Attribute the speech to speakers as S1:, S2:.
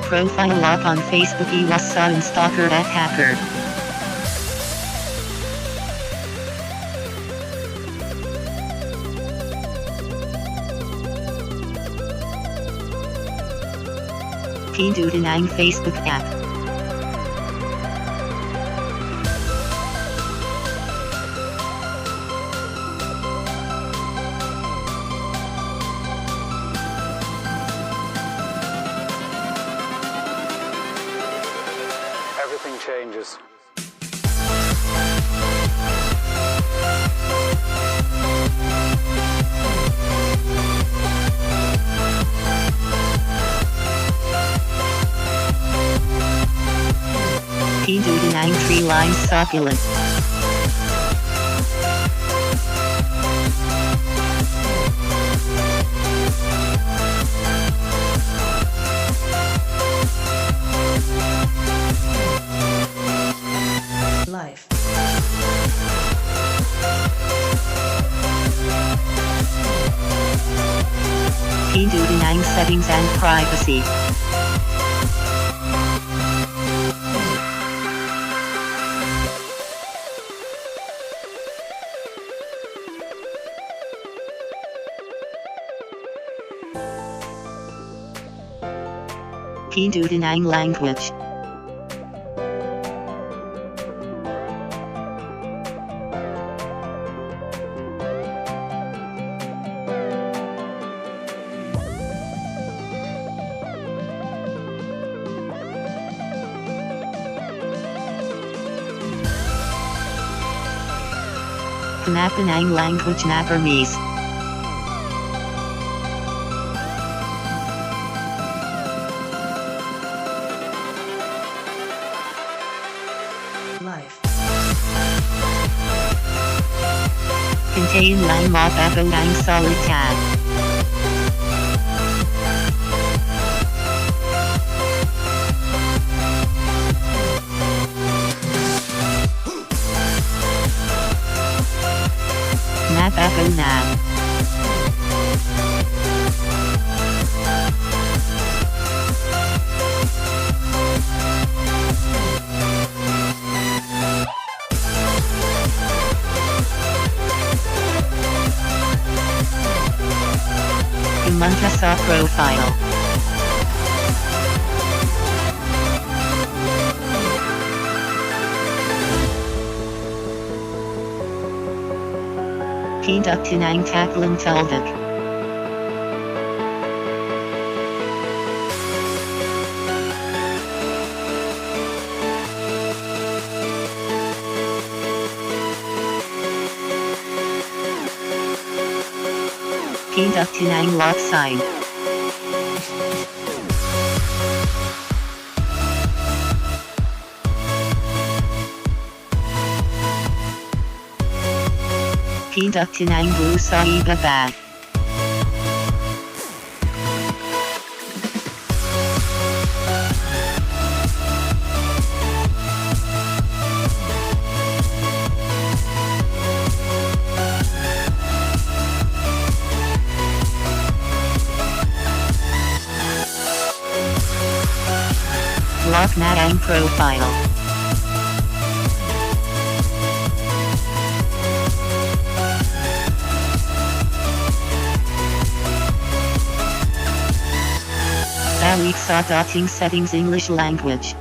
S1: profile lock on Facebook iwas sa stalker at hacker. Pindutin ang Facebook app.
S2: Everything changes.
S1: Pindutin ang 3-line succulent.
S3: Life.
S1: Pindutin ang settings and privacy. Pindutin ang language. Hanapin ang language na Burmese.
S3: Life.
S1: Contain lang mabago ang salita. Nabago na. Pumunta sa profile. Pindutin ang tatlong talbik. Pindutin ang lock sign. Pindutin ang blue sa ibaba. Lock na ang profile. Balik sa dating settings English language.